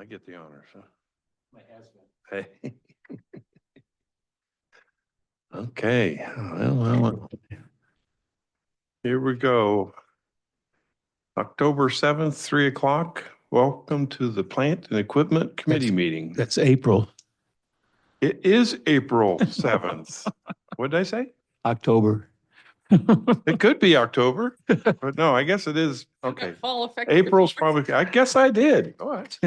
I get the honors, huh? My husband. Hey. Okay, well. Here we go. October 7th, 3 o'clock. Welcome to the Plant and Equipment Committee Meeting. That's April, It is April 7th. What did I say? October. It could be October, but no, I guess it is. Okay. Fall effect. April's probably, I guess I did. All right.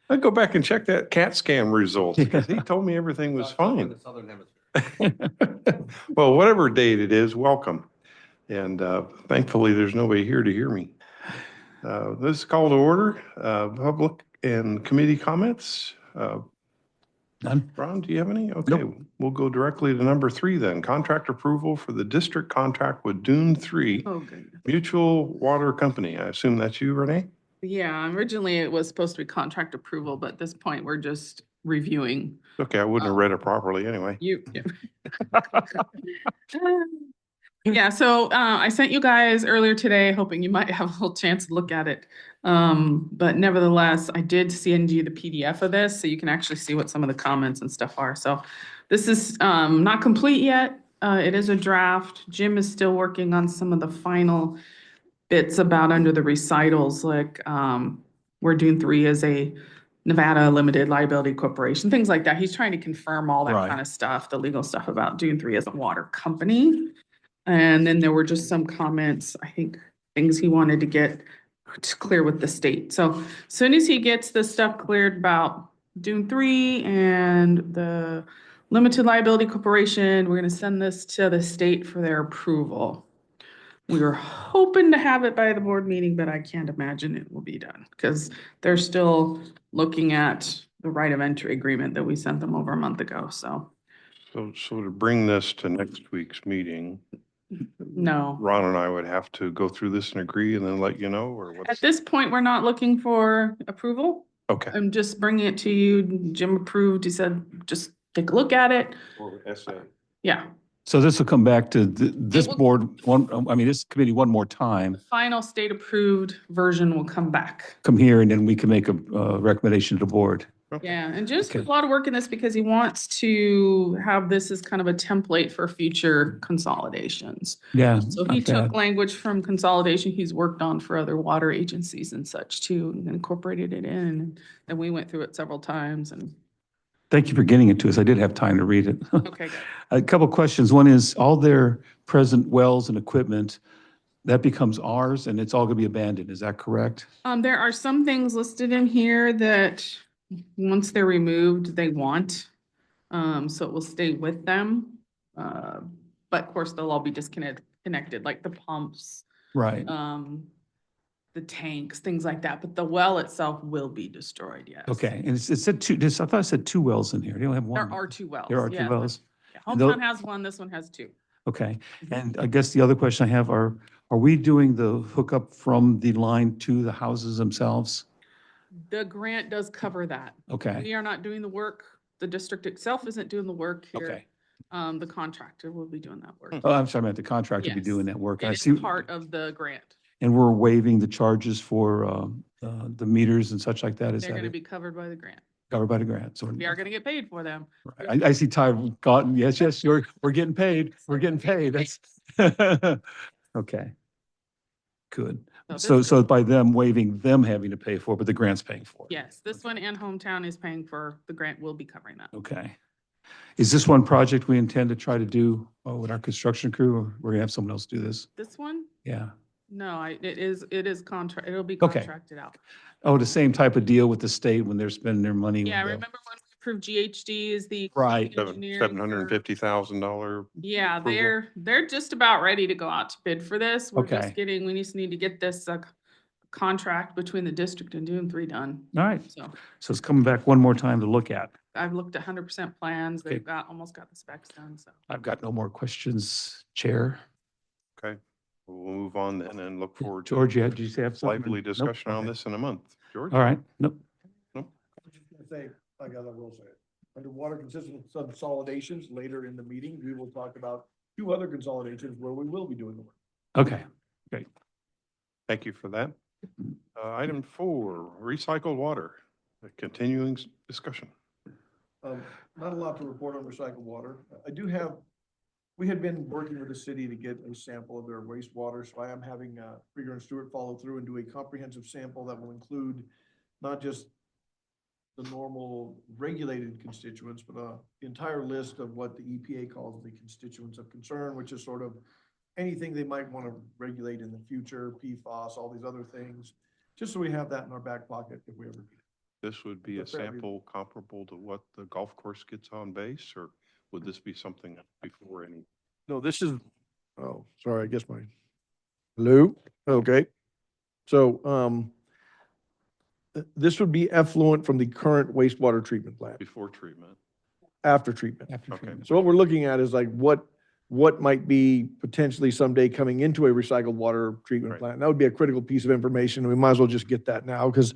I'd go back and check that CAT scan results because he told me everything was fine. The Southern Hemisphere. Well, whatever date it is, welcome. And thankfully, there's nobody here to hear me. This is called to order, public and committee comments. None. Ron, do you have any? Okay, Nope. we'll go directly to number 3 then. Contract approval for the district contract with Dune 3 Oh, goodness. Mutual Water Company. I assume that's you, Renee? Yeah, originally it was supposed to be contract approval, but at this point, we're just reviewing. Okay, I wouldn't have read it properly anyway. You. Yeah, so I sent you guys earlier today, hoping you might have a little chance to look at it. But nevertheless, I did send you the PDF of this, so you can actually see what some of the comments and stuff are. So this is not complete yet. It is a draft. Jim is still working on some of the final bits about under the recitals, like where Dune 3 is a Nevada Limited Liability Corporation, things like that. He's trying to confirm all that Right. kind of stuff, the legal stuff about Dune 3 as a water company. And then there were just some comments, I think, things he wanted to get clear with the state. So as soon as he gets the stuff cleared about Dune 3 and the Limited Liability Corporation, we're going to send this to the state for their approval. We were hoping to have it by the board meeting, but I can't imagine it will be done because they're still looking at the right of entry agreement that we sent them over a month ago. So So to bring this to next week's meeting, no. Ron and I would have to go through this and agree and then let you know, or At what's? this point, we're not looking for approval. Okay. I'm just bringing it to you. Jim approved. He said, just take a look at it. Or essay. Yeah. So this will come back to this will- board, this committee one more time, The final state approved version will come back. come here, and then we can make a recommendation to the board. Okay. Yeah, and Jim's put Okay. a lot of work in this because he wants to have this as kind of a template for future consolidations. Yeah. So he not took bad. language from consolidation he's worked on for other water agencies and such too, and incorporated it in. And we went through it several times and, Thank you for getting it to us. I did have time to read it. okay, good. A couple of questions. One is, all their present wells and equipment, that becomes ours, and it's all going to be abandoned. Is that correct? There are some things listed in here that once they're removed, they want. So it will stay with them. But of course, they'll all be disconnected, like the pumps, Right. the tanks, things like that. But the well itself will be destroyed, yes. Okay. And it said two, I thought it said 2 wells in here. They only have one. There are 2 wells. There are 2 yeah. wells. Yeah, And tho- Hometown has 1, this one has 2. Okay. And I guess the other question I have are we doing the hookup from the line to the houses themselves? The grant does cover that. Okay. We are not doing the work. The district itself isn't doing the work here. Okay. The contractor will be doing that work. Oh, I'm sorry, I meant the contractor be Yes. doing that work. It I is see. part of the grant. And we're waiving the charges for the meters and such like that. Is They're going that to it? be covered by the grant. Covered by the grant? So We are going to get paid for them. I see Ty gotten, yes, we're getting paid. We're getting paid. That's okay. Good. So this- So by them waiving them having to pay for it, but the grant's paying for it. Yes, this one and Hometown is paying for, the grant will be covering that. Okay. Is this one project we intend to try to do with our construction crew, or we're gonna have someone else do this? This one? Yeah. No, it is contract, it'll be Okay. contracted out. Oh, the same type of deal with the state when they're spending their money. Yeah, with the- remember when we approved GHD is the. Right. engineering for- $750,000. Yeah, approval. they're just about ready to go out to bid for this. We're Okay. just getting, we just need to get this contract between the district and Dune 3 done. All right. So So it's coming back one more time to look at. I've looked at 100% plans. Okay. They've almost got the specs done, so. I've got no more questions, Chair. Okay, we'll move on then and look forward to George, did you say have something? lively Nope. discussion on Okay. this in a month. George? All right. Nope. I was just gonna say, I got that, will say it. Under water consistent consolidations, later in the meeting, we will talk about 2 other consolidations where we will be doing the work. Okay. Thank you for that. Item 4, recycled water. A continuing discussion. Not a lot to report on recycled water. We had been working with the city to get a sample of their wastewater, so I am having Krieger and Stewart follow through and do a comprehensive sample that will include not just the normal regulated constituents, but the entire list of what the EPA calls the constituents of concern, which is sort of anything they might want to regulate in the future, PFAS, all these other things, just so we have that in our back pocket if we ever need it. This would be a But that'd be- sample comparable to what the golf course gets on base, or would this be something before any? No, this is, oh, sorry, I guess hello? Okay. So, this would be effluent from the current wastewater treatment plant Before treatment? after treatment. After Okay. treatment. So what we're looking at is like what might be potentially someday coming into a recycled water treatment Right. plant. That would be a critical piece of information. We might as well just get that now because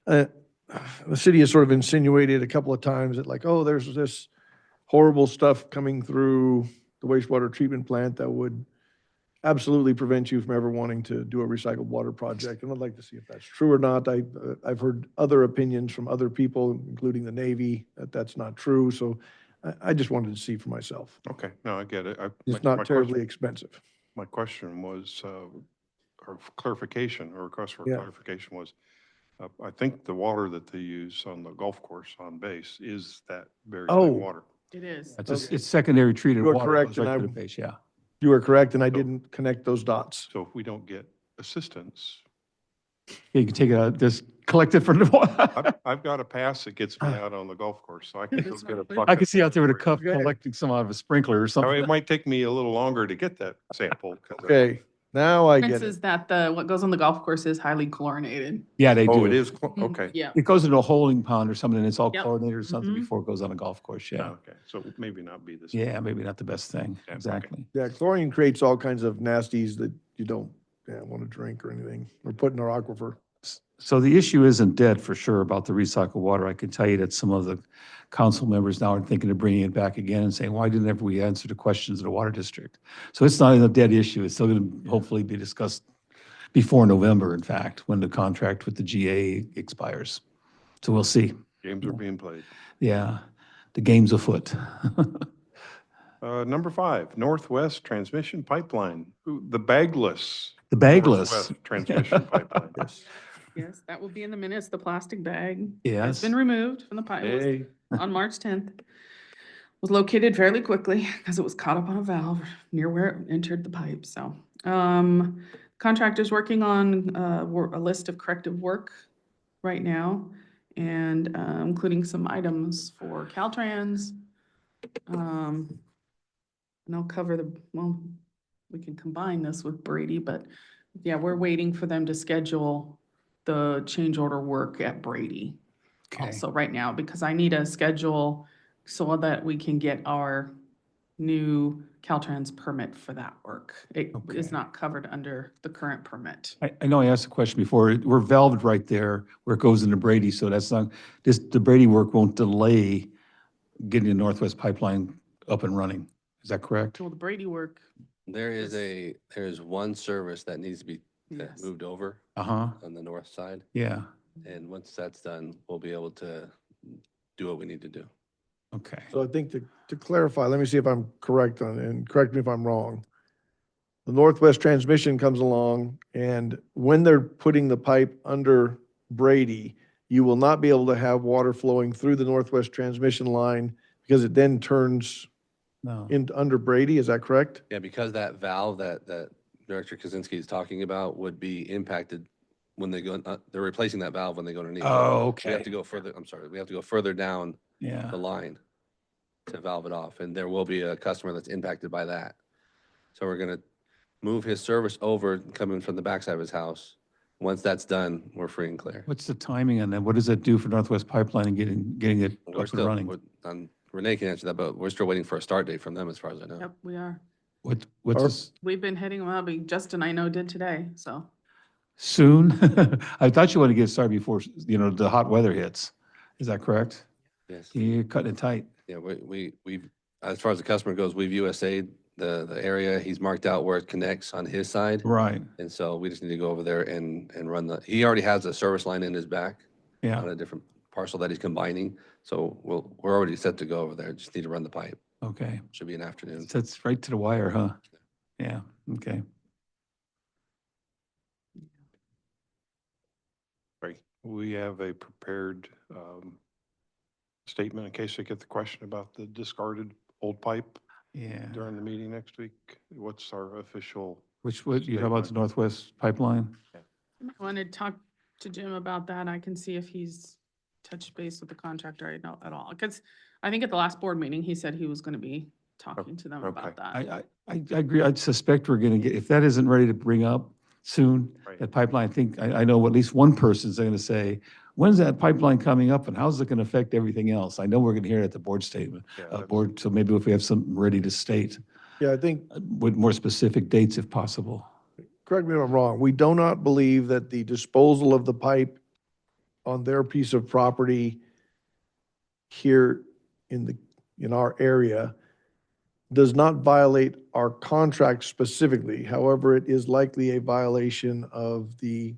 the city has sort of insinuated a couple of times that like, oh, there's this horrible stuff coming through the wastewater treatment plant that would absolutely prevent you from ever wanting to do a recycled water project. And I'd like to see if that's true or not. I've heard other opinions from other people, including the Navy, that that's not true. So I just wanted to see for myself. Okay, no, I get it. It's my not terribly question- expensive. My question was, or clarification, or request for Yeah. clarification was, I think the water that they use on the golf course on base is that very Oh. same water. It is. It's secondary treated You are water. correct, Goes right and to the I- base, yeah. You are correct, and I So- didn't connect those dots. So if we don't get assistance, You can take it out, just collect it from the water. I've got a pass that gets me out on the golf course, so I can go That's get a right. bucket. I could see out there with a cup Okay. collecting some out of a sprinkler or I mean, something. it might take me a little longer to get that sample. 'cause Okay, now I Difference get is it. that what goes on the golf course is highly chlorinated. Yeah, they do. Oh, it is, okay. Yeah. It goes into a holding pond or something, and it's all Yep. chlorinated or something Mhm. before it goes on a golf course, yeah. Okay, so maybe not be this. Yeah, maybe not the best thing, Yeah, okay. exactly. Yeah, chlorine creates all kinds of nasties that you don't want to drink or anything, or put in our aquifer. So the issue isn't dead for sure about the recycled water. I can tell you that some of the council members now are thinking of bringing it back again and saying, why didn't ever we answer the questions of the water district? So it's not a dead issue. It's still going to hopefully be discussed before November, in fact, when the contract with the GA expires. So we'll see. Games are being played. Yeah, the game's afoot. Number 5, Northwest Transmission Pipeline, the bagless. The bagless. Northwest Transmission Pipeline. Yes. Yes, that will be in the minutes, the plastic bag. Yes. It's been removed from the pipe Hey. on March 10th. Was located fairly quickly because it was caught up on a valve near where it entered the pipe, so. Contractor's working on a list of corrective work right now, and including some items for Caltrans. And I'll cover we can combine this with Brady, but yeah, we're waiting for them to schedule the change order work at Brady Okay. also right now, because I need a schedule so that we can get our new Caltrans permit for that work. It is Okay. not covered under the current permit. I know I asked a question before. We're valved right there where it goes into Brady, so that's not, the Brady work won't delay getting the Northwest Pipeline up and running. Is that correct? Well, the Brady work, There is one service that needs to be yes. moved over Uh-huh, on the north side. yeah, And once that's done, we'll be able to do what we need to do. okay. So I think to clarify, let me see if I'm correct and correct me if I'm wrong. The Northwest Transmission comes along, and when they're putting the pipe under Brady, you will not be able to have water flowing through the Northwest Transmission line because it then turns No, under Brady, is that correct? Yeah, because that valve that Director Kaczynski is talking about would be impacted when they go, they're replacing that valve when they go underneath. oh, We have okay, to go further, we have to go further down yeah, the line to valve it off, and there will be a customer that's impacted by that. So we're gonna move his service over, coming from the backside of his house. Once that's done, we're free and clear. what's the timing on that? What does that do for Northwest Pipeline and getting it We're up and still, running? Renee can answer that, but we're still waiting for a start date from them as far as I know. Yep, we are. What's Our- this, We've been heading, well, Justin, I know, did today, so. soon? I thought you wanted to get started before, the hot weather hits. Is that correct? Yes. You're cutting it tight. Yeah, we've, as far as the customer goes, we've USA'd the area. He's marked out where it connects on his side. Right, And so we just need to go over there and run he already has a service line in his back yeah, on a different parcel that he's combining. So we're already set to go over there. Just need to run the pipe. Okay. Should be an afternoon. So it's right to the wire, huh? Yeah, okay. Right. We have a prepared statement in case I get the question about the discarded old pipe Yeah. during the meeting next week. What's our official? Which, what, you talk about the Northwest Pipeline? I want to talk to Jim about that. I can see if he's touched base with the contractor at all. Because I think at the last board meeting, he said he was going to be talking to them Okay. about that. I agree. I suspect we're going to get, if that isn't ready to bring up soon, Right. that pipeline, I think, I know at least one person's going to say, when's that pipeline coming up and how's it going to affect everything else? I know we're going to hear it at the board statement, Yeah, that's- board, so maybe if we have something ready to state Yeah, I think, with more specific dates if possible. correct me if I'm wrong, we do not believe that the disposal of the pipe on their piece of property here in our area does not violate our contract specifically. However, it is likely a violation of the,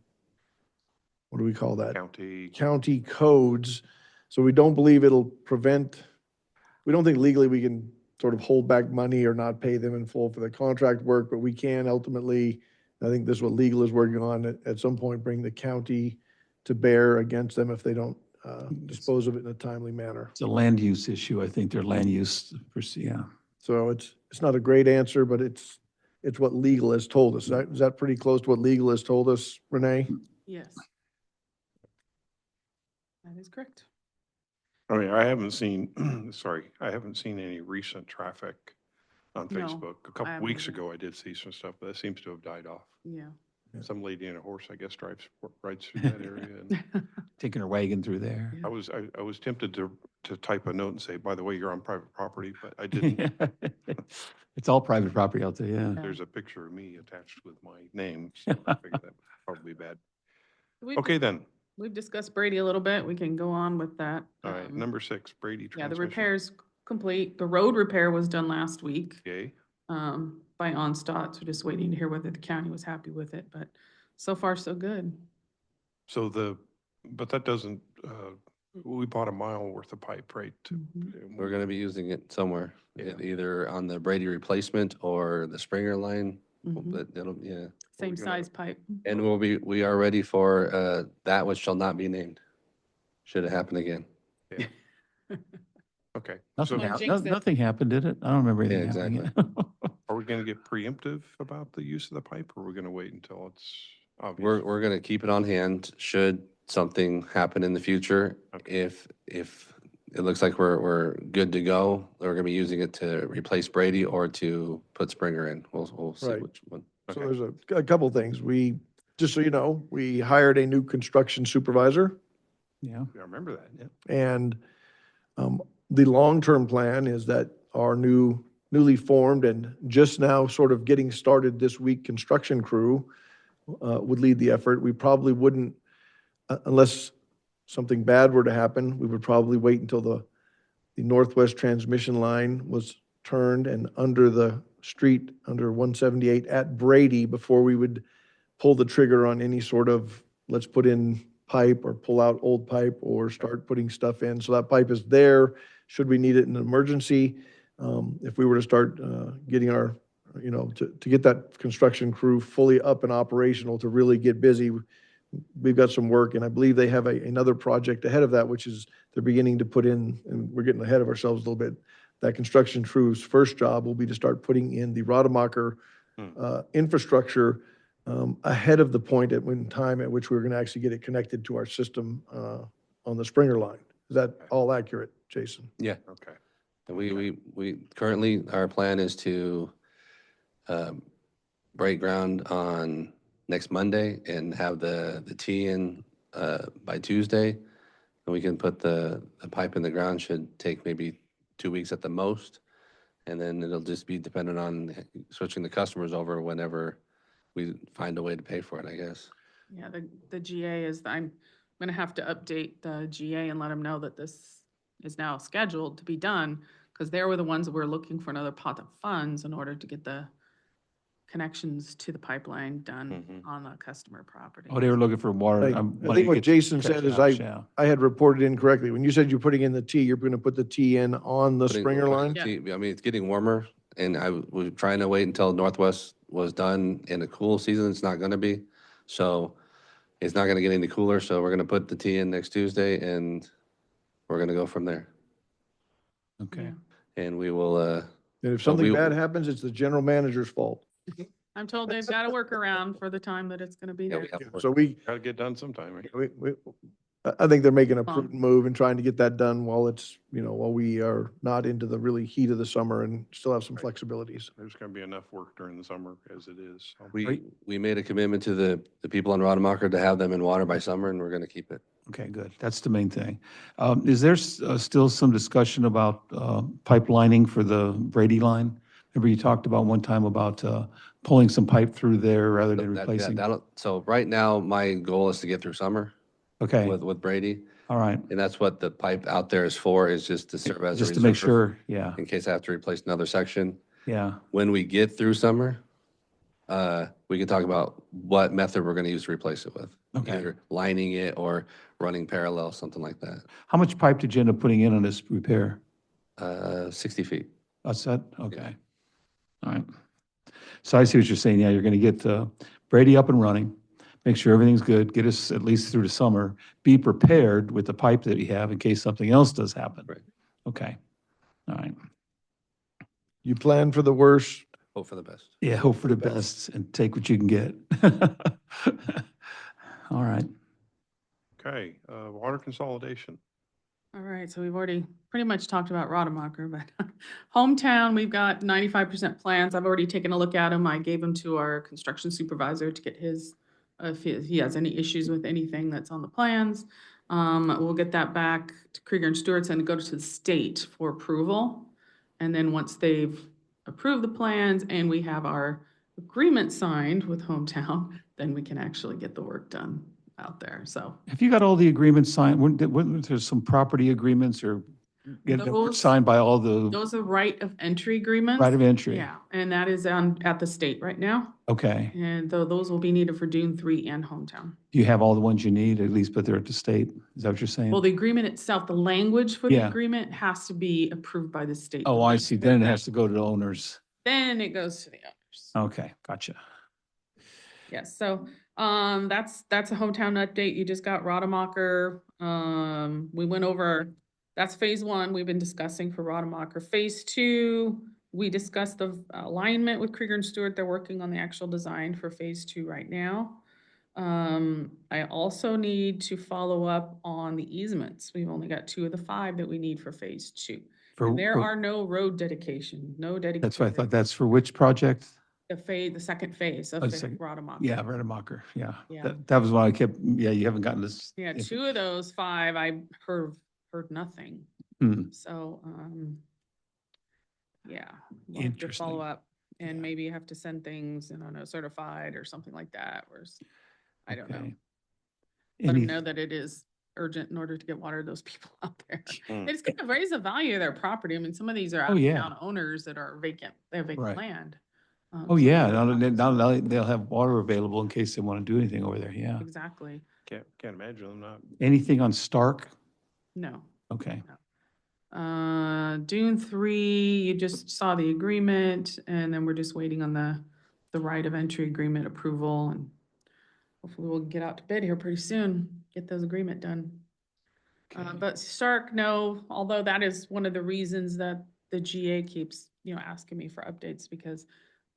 what do we call that? County codes. So we don't believe it'll prevent, we don't think legally we can sort of hold back money or not pay them in full for the contract work, but we can ultimately, I think this is what legal is working on, at some point, bring the county to bear against them if they don't dispose of it in a timely manner. It's a land use issue. I think their land use, yeah. So it's not a great answer, but it's what legal has told us. Is that pretty close to what legal has told us, Renee? Yes. That is correct. I mean, I haven't seen, sorry, I haven't seen any recent traffic on No, Facebook. A couple haven't weeks either. ago, I did see some stuff, but that seems to have died off. Yeah. Some lady in a horse, I guess, rides through that area. And Taking her wagon through there. I was tempted to type a note and say, by the way, you're on private property, but I didn't. It's all private property out there, yeah. There's a picture of me attached with my name, so I figured that would probably be bad. We've Okay, then. We've discussed Brady a little bit. We can go on with that. All right, number 6, Brady Yeah, the transmission. repair's complete. The road repair was done last week, Okay, by OnStat, so just waiting to hear whether the county was happy with it, but so far, so good. so but that doesn't, we bought a mile worth of pipe, right? Mhm. We're going to be using it somewhere, Yeah. either on the Brady replacement or the Springer line. Mhm. But it'll, yeah. Same gonna- size pipe. And we are ready for that which shall not be named. Should it happen again. Yeah. Okay, Nothing, so Don't jinx it. nothing happened, did it? I don't remember anything Yeah, happening. are we going to get preemptive about the use of the pipe, or are we going to wait until it's obvious? We're going to keep it on hand should something happen in the future. Okay. If it looks like we're good to go, we're going to be using it to replace Brady or to put Springer in. We'll see Right. which one. So Okay. there's a couple things. Just so you know, we hired a new construction supervisor, Yeah, Yeah, I remember that, yeah. and the long-term plan is that our newly formed and just now sort of getting started this week construction crew would lead the effort. We probably wouldn't, unless something bad were to happen, we would probably wait until the northwest transmission line was turned and under the street, under 178 at Brady, before we would pull the trigger on any sort of, let's put in pipe or pull out old pipe or start putting stuff in. So that pipe is there, should we need it in an emergency. If we were to start getting our, to get that construction crew fully up and operational to really get busy, we've got some work, and I believe they have another project ahead of that, which is they're beginning to put in, and we're getting ahead of ourselves a little bit. That construction crew's first job will be to start putting in the Rademacher infrastructure ahead of the point at which we're going to actually get it connected to our system on the Springer line. Is that all accurate, Jason? Yeah. Okay. And we currently, our plan is to break ground on next Monday and have the tee in by Tuesday. And we can put the pipe in the ground. Should take maybe 2 weeks at the most. And then it'll just be dependent on switching the customers over whenever we find a way to pay for it, I guess. Yeah, the GA I'm gonna have to update the GA and let them know that this is now scheduled to be done, because they were the ones that were looking for another pot of funds in order to get the connections to the pipeline done Mhm. on the customer property. Oh, they were looking for water. Like, money I think to what get Jason cut said is house, yeah. I had reported incorrectly. When you said you're putting in the T, you're going to put the T in on the Putting- Springer line? Yeah. I mean, it's getting warmer, and I was trying to wait until Northwest was done in the cool season. It's not gonna be. So it's not gonna get any cooler, so we're gonna put the T in next Tuesday, and we're gonna go from there. Okay. Yeah. And we will, And if So something we- bad happens, it's the general manager's fault. I'm told they've got to work around for the time that it's gonna be yeah, there. we have. So we, Got to get done sometime, right? I think they're making a Um, prudent move and trying to get that done while it's, while we are not into the really heat of the summer and still have some Right. flexibilities. There's going to be enough work during the summer as it is. So. We made a commitment to the people on Rademacher to have them in water by summer, and we're gonna keep it. Okay, good. That's the main thing. Is there still some discussion about pipelining for the Brady line? Remember you talked about one time about pulling some pipe through there rather than replacing? So right now, my goal is to get through summer Okay, with Brady, all right. and that's what the pipe out there is for, is just to serve as a Just to make reserve sure, yeah, in case I have to replace another section. yeah. When we get through summer, we can talk about what method we're gonna use to replace it with. Okay. Either lining it or running parallel, something like that. How much pipe did you end up putting in on this repair? 60 feet. That's that? Okay. All right. So I see what you're saying. Yeah, you're going to get Brady up and running, make sure everything's good, get us at least through the summer, be prepared with the pipe that you have in case something else does happen. Right. Okay. All right. You plan for the worst. Hope for the best. Yeah, hope for the best and take what you can get. All right. Okay, water consolidation. All right, so we've already pretty much talked about Rademacher, but hometown, we've got 95% plans. I've already taken a look at them. I gave them to our construction supervisor to get his, if he has any issues with anything that's on the plans. We'll get that back to Krieger and Stewart's and go to the state for approval. And then once they've approved the plans and we have our agreement signed with hometown, then we can actually get the work done out there, so. Have you got all the agreements signed? Weren't there some property agreements or Those- signed by all the Those are right of entry agreements. right of entry? Yeah, and that is at the state right now. Okay. And those will be needed for Dune 3 and hometown. Do you have all the ones you need, at least, but they're at the state? Is that what you're saying? Well, the agreement itself, the language for the Yeah. agreement has to be approved by the state. Oh, I see. Then it has to go to the owners. Then it goes to the owners. Okay, gotcha. Yes, so, that's a hometown update. You just got Rademacher. We went over, that's phase one we've been discussing for Rademacher. Phase two, we discussed the alignment with Krieger and Stewart. They're working on the actual design for phase two right now. I also need to follow up on the easements. We've only got 2 of the 5 that we need for phase two. And there are no road dedication, no dedication. That's what I thought. That's for which project? The second phase of Oh, the second- Rademacher. Yeah, Rademacher, yeah. Yeah. That was why I kept, yeah, you haven't gotten this. Yeah, 2 of those 5, I heard nothing. Hmm. So, yeah. We'll have to Interesting. follow up and Yeah. maybe have to send things, I don't know, certified or something like that, I don't know. Okay. Let them Any- know that it is urgent in order to get water to those people out there. Mm. It's gonna raise the value of their property. I mean, some of these are Oh, yeah. out-of-town owners that are vacant, they have vacant Right. land. Oh, so yeah, they're now they'll have water available in case they want to do anything over there, yeah. Exactly. Can't imagine them not. Anything on Stark? No. Okay, Dune 3, you just saw the agreement, and then we're just waiting on the right of entry agreement approval, and hopefully we'll get out to bid here pretty soon, get those agreement done. Okay. But Stark, no, although that is one of the reasons that the GA keeps, asking me for updates, because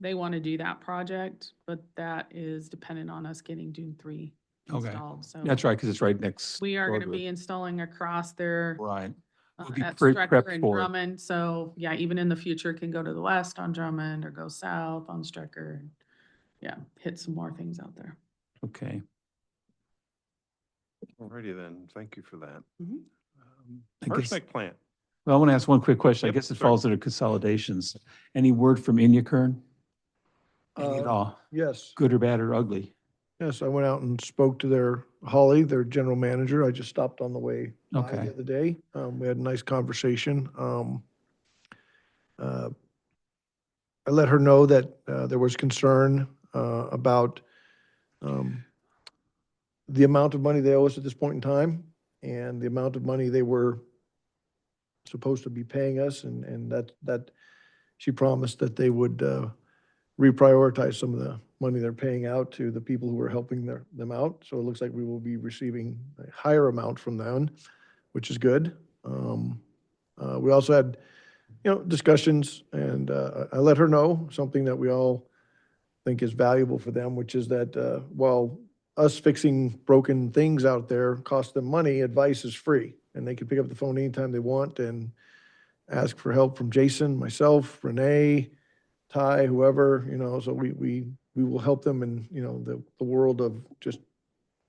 they want to do that project, but that is dependent on us getting Dune 3 Okay. installed, so. that's right, because it's right next. We are door gonna to be it. installing across there. Right. We'll be At prepped Strecker and for it. Drummond, so yeah, even in the future, it can go to the west on Drummond or go south on Strecker. And yeah, hit some more things out there. Okay. Alrighty then, thank you for that. Mhm. I guess- Arsenic plant. Well, I want to ask one quick question. I Yep, guess it sorry. falls under consolidations. Any word from Inyakern? Any at all? Yes, Good or bad or ugly? yes, I went out and spoke to Holly, their general manager. I just stopped on the way by Okay. the other day. We had a nice conversation. Uh, I let her know that there was concern about the amount of money they owe us at this point in time and the amount of money they were supposed to be paying us, and that she promised that they would reprioritize some of the money they're paying out to the people who are helping them out. So it looks like we will be receiving a higher amount from them, which is good. We also had, discussions, and I let her know something that we all think is valuable for them, which is that while us fixing broken things out there costs them money, advice is free. And they can pick up the phone anytime they want and ask for help from Jason, myself, Renee, Ty, whoever, so we will help them in, the world of just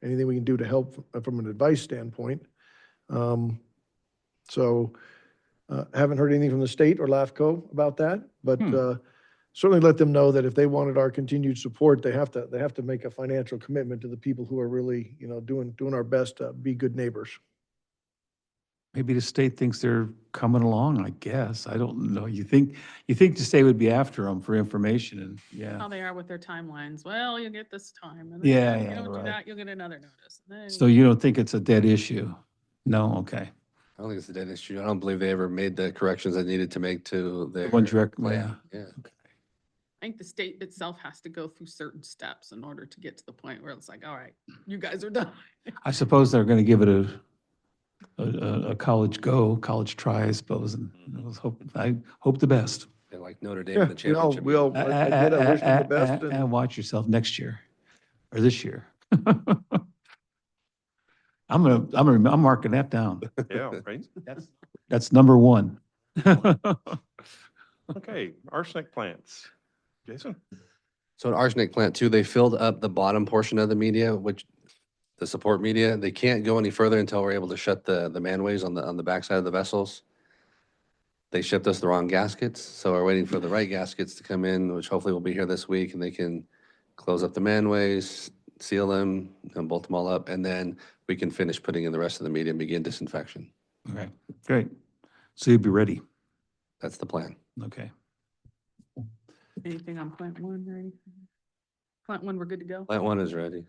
anything we can do to help from an advice standpoint. So haven't heard anything from the state or LAFCO about that, but certainly let them know that if they wanted our continued support, they have to make a financial commitment to the people who are really, doing our best to be good neighbors. Maybe the state thinks they're coming along, I guess. I don't know. You think the state would be after them for information and, yeah. How they are with their timelines. Well, you'll get this time. And Yeah, then if yeah, you don't do right. that, you'll get another notice. And then So you don't think it's a dead issue? No, okay. I don't think it's a dead issue. I don't believe they ever made the corrections they needed to make to their One direct, plan. yeah. Yeah. I think the state itself has to go through certain steps in order to get to the point where it's like, all right, you guys are done. I suppose they're going to give it a college try, I suppose, and I hope the best. They're like Notre Dame in the We all, championship. I wish them the best. And watch yourself next year or this year. I'm marking that down. Yeah, right? That's number one. Okay, arsenic plants. Jason? So at Arsenic Plant 2, they filled up the bottom portion of the media, which the support media. They can't go any further until we're able to shut the manways on the backside of the vessels. They shipped us the wrong gaskets, so we're waiting for the right gaskets to come in, which hopefully will be here this week, and they can close up the manways, seal them, and bolt them all up, and then we can finish putting in the rest of the media and begin disinfection. Okay, great. So you'll be ready. That's the plan. Okay. Anything on plant one or anything? Plant one, we're good to go? Plant 1 is ready.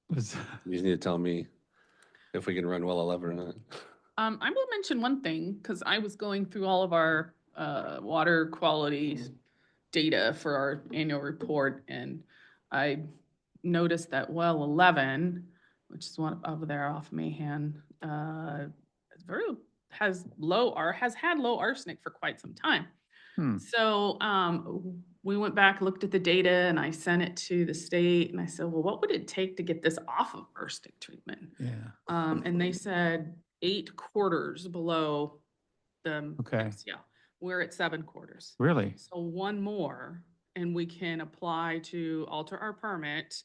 Was- You just need to tell me if we can run well 11 or not. I will mention one thing, because I was going through all of our water quality data for our annual report, and I noticed that well 11, which is one over there off Mahan, has had low arsenic for quite some time. So we went back, looked at the data, and I sent it to the state, and I said, well, what would it take to get this off of arsenic treatment? Yeah, And they said 8 quarters below the Okay. MCL. We're at 7 quarters. really? So one more, and we can apply to alter our permit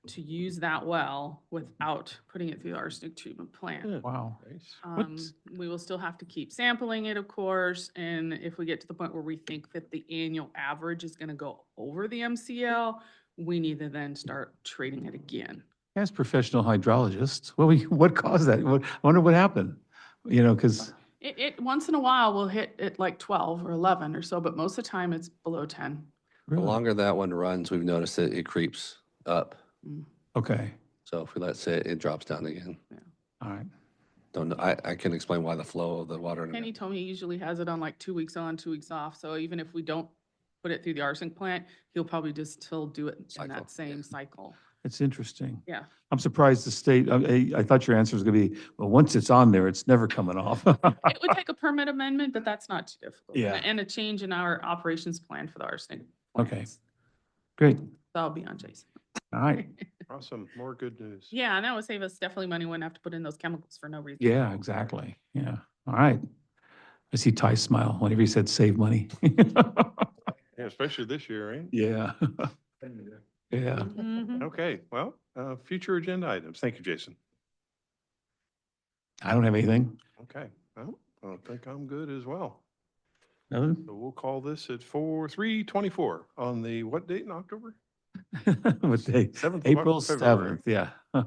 to use that well without putting it through the arsenic treatment plant. Wow. Nice. What's- We will still have to keep sampling it, of course, and if we get to the point where we think that the annual average is gonna go over the MCL, we need to then start treating it again. As professional hydrologist, what caused that? I wonder what happened, because, It once in a while will hit at like 12 or 11 or so, but most of the time it's below 10. The longer that one runs, we've noticed that it creeps up. okay, So if we let it sit, it drops down again. all right. Don't know, I can explain why the flow of the water. in a Kenny told me he usually has it on like 2 weeks on, 2 weeks off. So even if we don't put it through the arsenic plant, he'll probably just still do it in Cycle, that yeah. same cycle. It's interesting. Yeah. I'm surprised the state, I thought your answer was going to be, well, once it's on there, it's never coming off. It would take a permit amendment, but that's not too difficult. Yeah. And a change in our operations plan for the arsenic. Okay. plants. Great, That'll be on Jason. all right. Awesome. More good news. Yeah, and that would save us definitely money. Wouldn't have to put in those chemicals for no reason. Yeah, exactly, yeah, all right. I see Ty smile whenever he said save money. Yeah, especially this year, right? Yeah. Yeah. Mhm. Okay, well, future agenda items. Thank you, Jason. I don't have anything. Okay, well, I think I'm good as well. Nothing? So we'll call this at 3:24 on the what date in October? What day? 7th of April February. 7th, yeah.